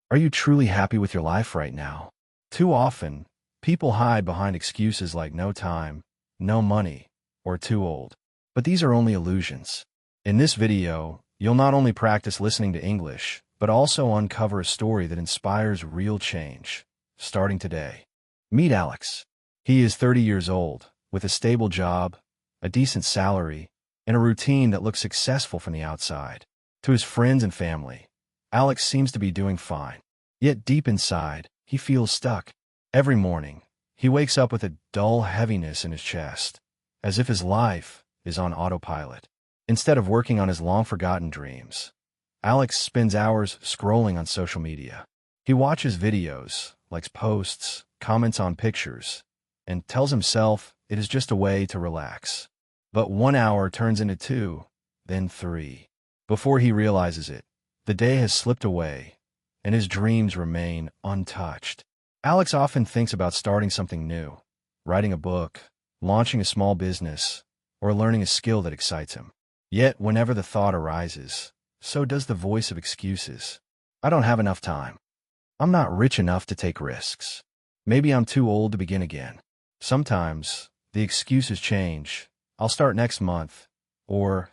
Are you truly happy with your life right now? Too often, people hide behind excuses like no time, no money, or too old. But these are only illusions. In this video, you'll not only practice listening to English, but also uncover a story that inspires real change, starting today. Meet Alex. He is 30 years old, with a stable job, a decent salary, and a routine that looks successful from the outside. To his friends and family, Alex seems to be doing fine. Yet deep inside, he feels stuck. Every morning, he wakes up with a dull heaviness in his chest, as if his life is on autopilot. Instead of working on his long-forgotten dreams, Alex spends hours scrolling on social media. He watches videos, likes posts, comments on pictures, and tells himself it is just a way to relax. But 1 hour turns into 2, then 3. Before he realizes it, the day has slipped away, and his dreams remain untouched. Alex often thinks about starting something new, writing a book, launching a small business, or learning a skill that excites him. Yet, whenever the thought arises, so does the voice of excuses. I don't have enough time. I'm not rich enough to take risks. Maybe I'm too old to begin again. Sometimes, the excuses change. I'll start next month, or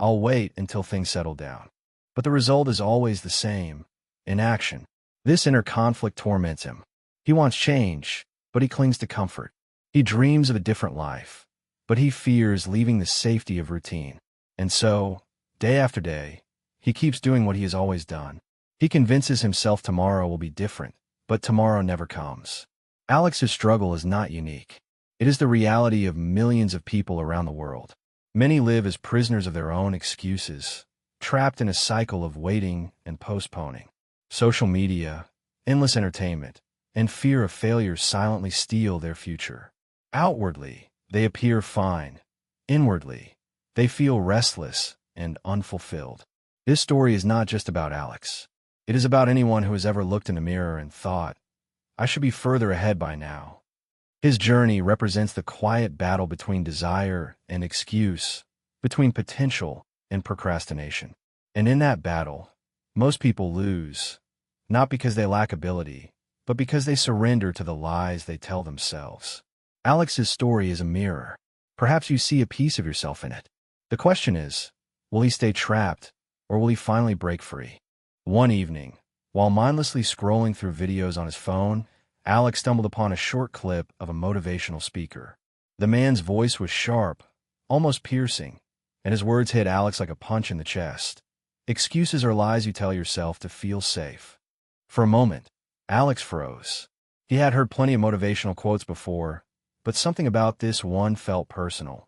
I'll wait until things settle down. But the result is always the same: inaction. This inner conflict torments him. He wants change, but he clings to comfort. He dreams of a different life, but he fears leaving the safety of routine. And so, day after day, he keeps doing what he has always done. He convinces himself tomorrow will be different, but tomorrow never comes. Alex's struggle is not unique. It is the reality of millions of people around the world. Many live as prisoners of their own excuses, trapped in a cycle of waiting and postponing. Social media, endless entertainment, and fear of failure silently steal their future. Outwardly, they appear fine. Inwardly, they feel restless and unfulfilled. This story is not just about Alex. It is about anyone who has ever looked in a mirror and thought, I should be further ahead by now. His journey represents the quiet battle between desire and excuse, between potential and procrastination. And in that battle, most people lose, not because they lack ability, but because they surrender to the lies they tell themselves. Alex's story is a mirror. Perhaps you see a piece of yourself in it. The question is, will he stay trapped, or will he finally break free? One evening, while mindlessly scrolling through videos on his phone, Alex stumbled upon a short clip of a motivational speaker. The man's voice was sharp, almost piercing, and his words hit Alex like a punch in the chest. Excuses are lies you tell yourself to feel safe. For a moment, Alex froze. He had heard plenty of motivational quotes before, but something about this one felt personal,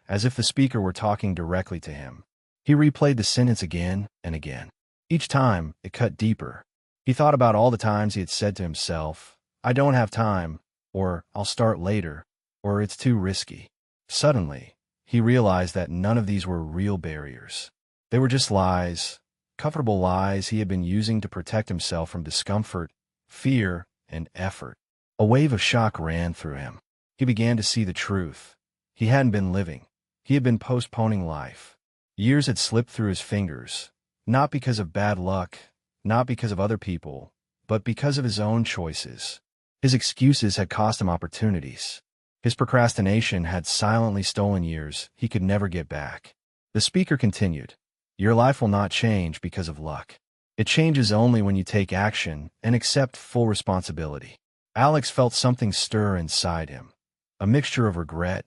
as if the speaker were talking directly to him. He replayed the sentence again and again. Each time, it cut deeper. He thought about all the times he had said to himself, I don't have time, or I'll start later, or it's too risky. Suddenly, he realized that none of these were real barriers. They were just lies, comfortable lies he had been using to protect himself from discomfort, fear, and effort. A wave of shock ran through him. He began to see the truth. He hadn't been living. He had been postponing life. Years had slipped through his fingers, not because of bad luck, not because of other people, but because of his own choices. His excuses had cost him opportunities. His procrastination had silently stolen years he could never get back. The speaker continued, Your life will not change because of luck. It changes only when you take action and accept full responsibility. Alex felt something stir inside him, a mixture of regret,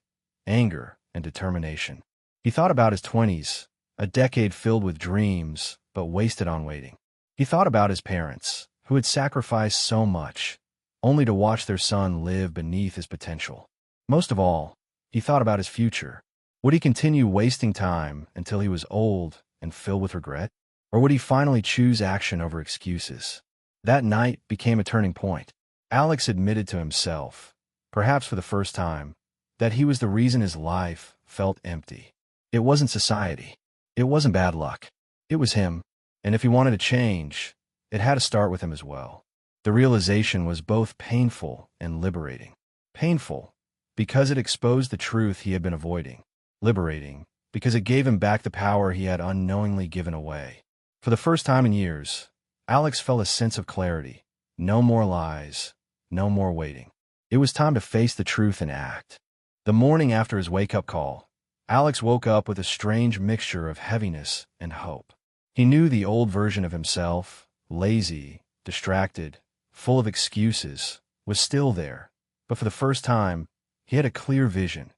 anger, and determination. He thought about his 20s, a decade filled with dreams, but wasted on waiting. He thought about his parents, who had sacrificed so much, only to watch their son live beneath his potential. Most of all, he thought about his future. Would he continue wasting time until he was old and filled with regret? Or would he finally choose action over excuses? That night became a turning point. Alex admitted to himself, perhaps for the first time, that he was the reason his life felt empty. It wasn't society. It wasn't bad luck. It was him. And if he wanted to change, it had to start with him as well. The realization was both painful and liberating. Painful, because it exposed the truth he had been avoiding. Liberating, because it gave him back the power he had unknowingly given away. For the first time in years, Alex felt a sense of clarity. No more lies, no more waiting. It was time to face the truth and act. The morning after his wake-up call, Alex woke up with a strange mixture of heaviness and hope. He knew the old version of himself, lazy, distracted, full of excuses, was still there. But for the first time, he had a clear vision.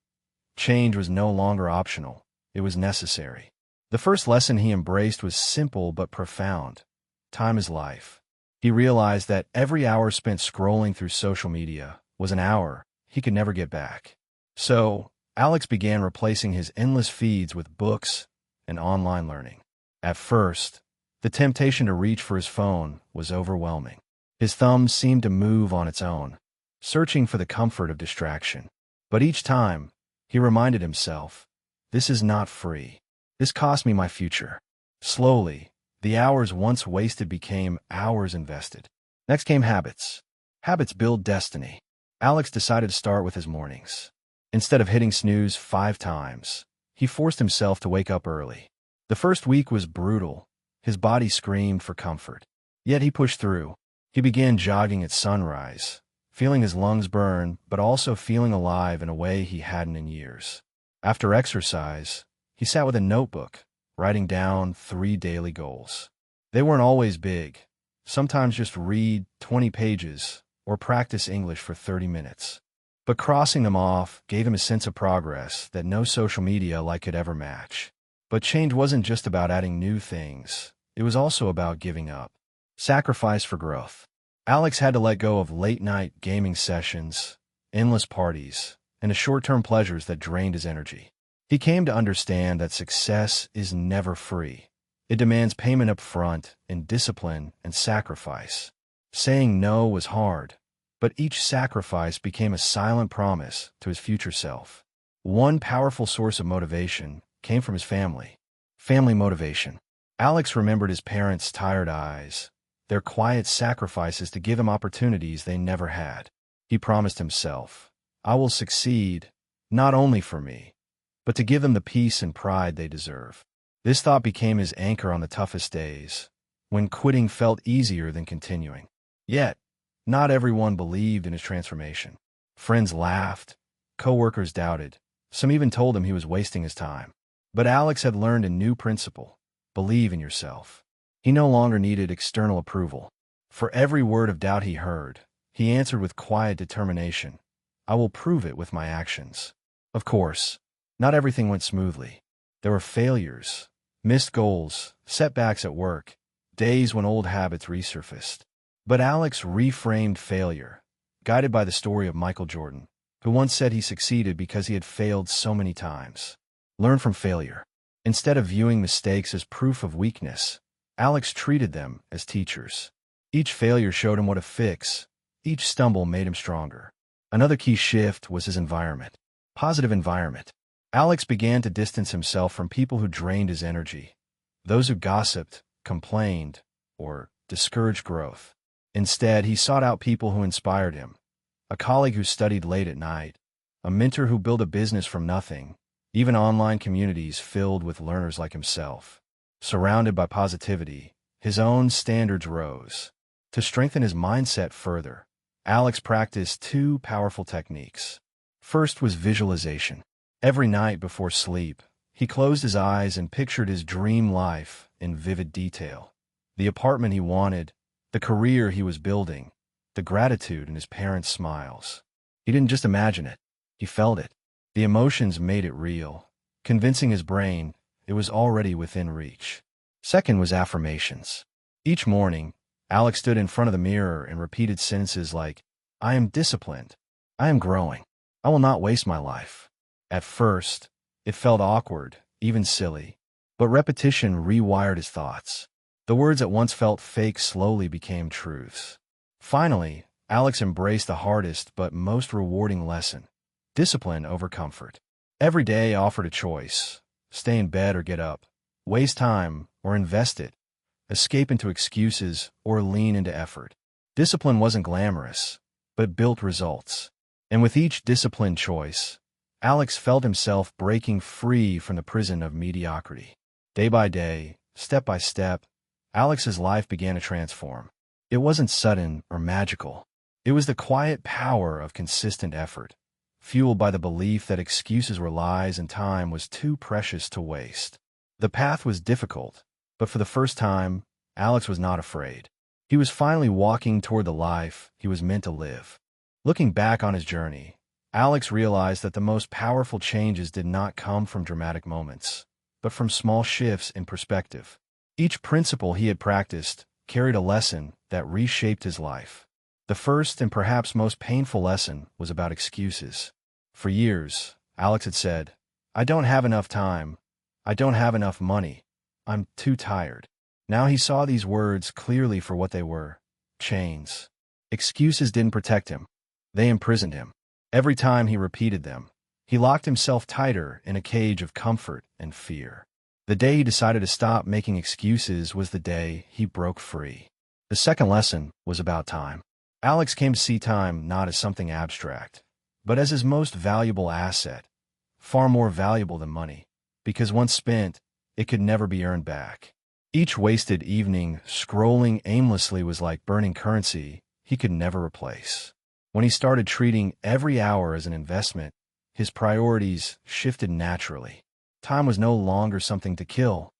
Change was no longer optional. It was necessary. The first lesson he embraced was simple but profound. Time is life. He realized that every hour spent scrolling through social media was an hour he could never get back. So, Alex began replacing his endless feeds with books and online learning. At first, the temptation to reach for his phone was overwhelming. His thumb seemed to move on its own, searching for the comfort of distraction. But each time, he reminded himself, this is not free. This cost me my future. Slowly, the hours once wasted became hours invested. Next came habits. Habits build destiny. Alex decided to start with his mornings. Instead of hitting snooze 5 times, he forced himself to wake up early. The first week was brutal. His body screamed for comfort. Yet he pushed through. He began jogging at sunrise, feeling his lungs burn, but also feeling alive in a way he hadn't in years. After exercise, he sat with a notebook, writing down 3 daily goals. They weren't always big. Sometimes just read 20 pages or practice English for 30 minutes. But crossing them off gave him a sense of progress that no social media could ever match. But change wasn't just about adding new things. It was also about giving up. Sacrifice for growth. Alex had to let go of late-night gaming sessions, endless parties, and the short-term pleasures that drained his energy. He came to understand that success is never free. It demands payment up front in discipline and sacrifice. Saying no was hard, but each sacrifice became a silent promise to his future self. One powerful source of motivation came from his family. Family motivation. Alex remembered his parents' tired eyes, their quiet sacrifices to give him opportunities they never had. He promised himself, I will succeed, not only for me, but to give them the peace and pride they deserve. This thought became his anchor on the toughest days, when quitting felt easier than continuing. Yet, not everyone believed in his transformation. Friends laughed, co-workers doubted, some even told him he was wasting his time. But Alex had learned a new principle: believe in yourself. He no longer needed external approval. For every word of doubt he heard, he answered with quiet determination, I will prove it with my actions. Of course, not everything went smoothly. There were failures, missed goals, setbacks at work, days when old habits resurfaced. But Alex reframed failure, guided by the story of Michael Jordan, who once said he succeeded because he had failed so many times. Learn from failure. Instead of viewing mistakes as proof of weakness, Alex treated them as teachers. Each failure showed him what to fix. Each stumble made him stronger. Another key shift was his environment. Positive environment. Alex began to distance himself from people who drained his energy, those who gossiped, complained, or discouraged growth. Instead, he sought out people who inspired him. A colleague who studied late at night, a mentor who built a business from nothing, even online communities filled with learners like himself. Surrounded by positivity, his own standards rose. To strengthen his mindset further, Alex practiced 2 powerful techniques. First was visualization. Every night before sleep, he closed his eyes and pictured his dream life in vivid detail. The apartment he wanted, the career he was building, the gratitude in his parents' smiles. He didn't just imagine it, he felt it. The emotions made it real, convincing his brain it was already within reach. Second was affirmations. Each morning, Alex stood in front of the mirror and repeated sentences like, I am disciplined. I am growing. I will not waste my life. At first, it felt awkward, even silly, but repetition rewired his thoughts. The words that once felt fake slowly became truths. Finally, Alex embraced the hardest but most rewarding lesson: discipline over comfort. Every day offered a choice: stay in bed or get up, waste time or invest it, escape into excuses or lean into effort. Discipline wasn't glamorous, but built results. And with each disciplined choice, Alex felt himself breaking free from the prison of mediocrity. Day by day, step by step, Alex's life began to transform. It wasn't sudden or magical. It was the quiet power of consistent effort, fueled by the belief that excuses were lies and time was too precious to waste. The path was difficult, but for the first time, Alex was not afraid. He was finally walking toward the life he was meant to live. Looking back on his journey, Alex realized that the most powerful changes did not come from dramatic moments, but from small shifts in perspective. Each principle he had practiced carried a lesson that reshaped his life. The first and perhaps most painful lesson was about excuses. For years, Alex had said, "I don't have enough time. I don't have enough money. I'm too tired." Now he saw these words clearly for what they were: chains. Excuses didn't protect him. They imprisoned him. Every time he repeated them, he locked himself tighter in a cage of comfort and fear. The day he decided to stop making excuses was the day he broke free. The second lesson was about time. Alex came to see time not as something abstract, but as his most valuable asset, far more valuable than money, because once spent, it could never be earned back. Each wasted evening scrolling aimlessly was like burning currency he could never replace. When he started treating every hour as an investment, his priorities shifted naturally. Time was no longer something to kill.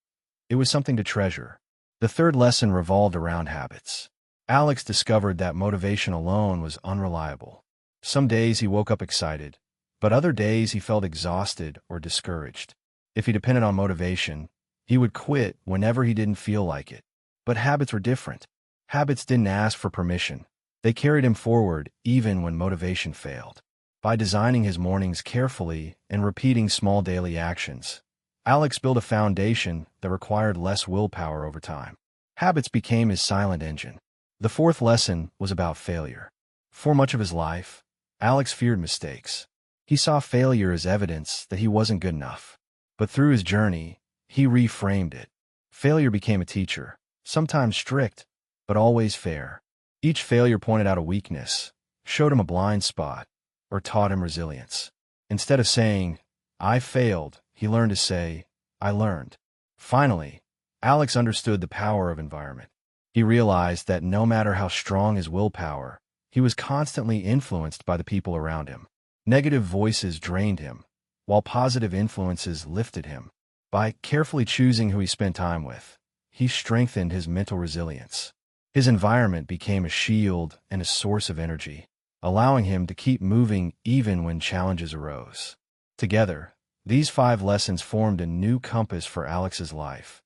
It was something to treasure. The third lesson revolved around habits. Alex discovered that motivation alone was unreliable. Some days he woke up excited, but other days he felt exhausted or discouraged. If he depended on motivation, he would quit whenever he didn't feel like it. But habits were different. Habits didn't ask for permission. They carried him forward even when motivation failed. By designing his mornings carefully and repeating small daily actions, Alex built a foundation that required less willpower over time. Habits became his silent engine. The fourth lesson was about failure. For much of his life, Alex feared mistakes. He saw failure as evidence that he wasn't good enough. But through his journey, he reframed it. Failure became a teacher, sometimes strict, but always fair. Each failure pointed out a weakness, showed him a blind spot, or taught him resilience. Instead of saying, "I failed," he learned to say, "I learned." Finally, Alex understood the power of environment. He realized that no matter how strong his willpower, he was constantly influenced by the people around him. Negative voices drained him, while positive influences lifted him. By carefully choosing who he spent time with, he strengthened his mental resilience. His environment became a shield and a source of energy, allowing him to keep moving even when challenges arose. Together, these 5 lessons formed a new compass for Alex's life.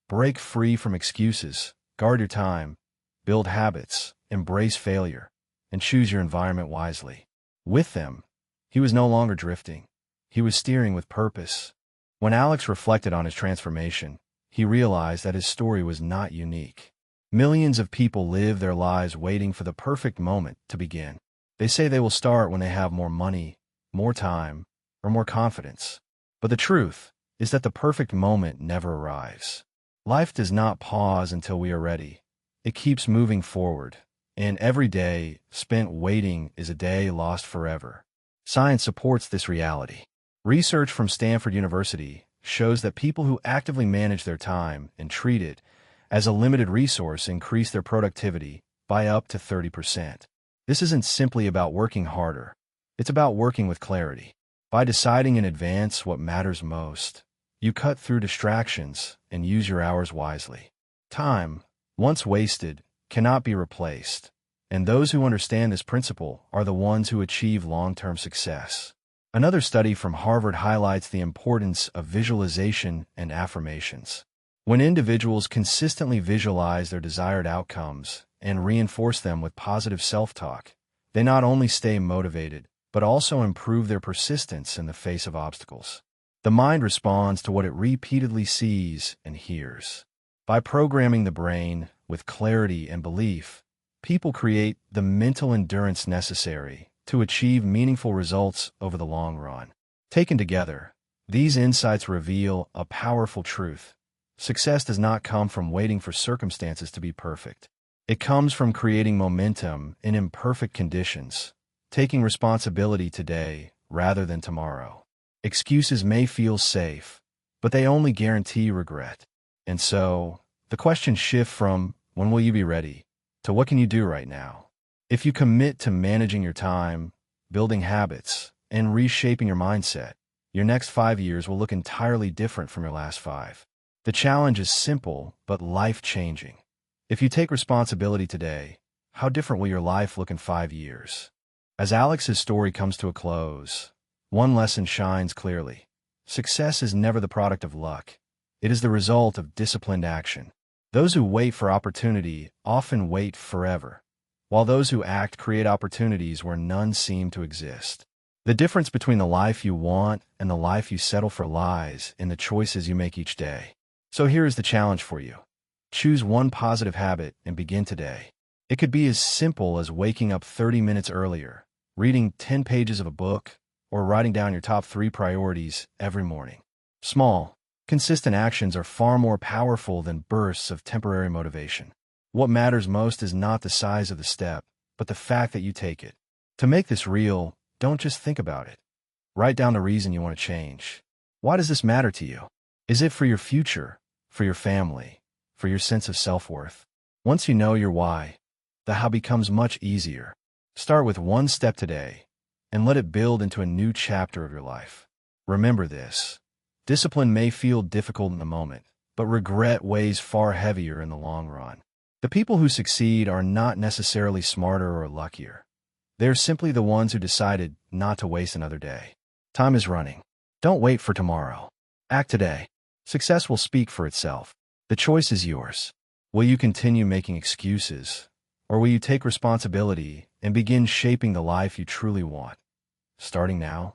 Break free from excuses, guard your time, build habits, embrace failure, and choose your environment wisely. With them, he was no longer drifting. He was steering with purpose. When Alex reflected on his transformation, he realized that his story was not unique. Millions of people live their lives waiting for the perfect moment to begin. They say they will start when they have more money, more time, or more confidence. But the truth is that the perfect moment never arrives. Life does not pause until we are ready. It keeps moving forward, and every day spent waiting is a day lost forever. Science supports this reality. Research from Stanford University shows that people who actively manage their time and treat it as a limited resource increase their productivity by up to 30%. This isn't simply about working harder. It's about working with clarity. By deciding in advance what matters most, you cut through distractions and use your hours wisely. Time, once wasted, cannot be replaced, and those who understand this principle are the ones who achieve long-term success. Another study from Harvard highlights the importance of visualization and affirmations. When individuals consistently visualize their desired outcomes and reinforce them with positive self-talk, they not only stay motivated, but also improve their persistence in the face of obstacles. The mind responds to what it repeatedly sees and hears. By programming the brain with clarity and belief, people create the mental endurance necessary to achieve meaningful results over the long run. Taken together, these insights reveal a powerful truth. Success does not come from waiting for circumstances to be perfect. It comes from creating momentum in imperfect conditions, taking responsibility today rather than tomorrow. Excuses may feel safe, but they only guarantee regret. And so, The questions shift from when will you be ready to what can you do right now? If you commit to managing your time, building habits, and reshaping your mindset, your next 5 years will look entirely different from your last 5. The challenge is simple, but life-changing. If you take responsibility today, how different will your life look in 5 years? As Alex's story comes to a close, one lesson shines clearly. Success is never the product of luck. It is the result of disciplined action. Those who wait for opportunity often wait forever, while those who act create opportunities where none seem to exist. The difference between the life you want and the life you settle for lies in the choices you make each day. So here is the challenge for you. Choose one positive habit and begin today. It could be as simple as waking up 30 minutes earlier, reading 10 pages of a book, or writing down your top 3 priorities every morning. Small, consistent actions are far more powerful than bursts of temporary motivation. What matters most is not the size of the step, but the fact that you take it. To make this real, don't just think about it. Write down the reason you want to change. Why does this matter to you? Is it for your future, for your family, for your sense of self-worth? Once you know your why, the how becomes much easier. Start with one step today, and let it build into a new chapter of your life. Remember this. Discipline may feel difficult in the moment, but regret weighs far heavier in the long run. The people who succeed are not necessarily smarter or luckier. They're simply the ones who decided not to waste another day. Time is running. Don't wait for tomorrow. Act today. Success will speak for itself. The choice is yours. Will you continue making excuses, or will you take responsibility and begin shaping the life you truly want? Starting now?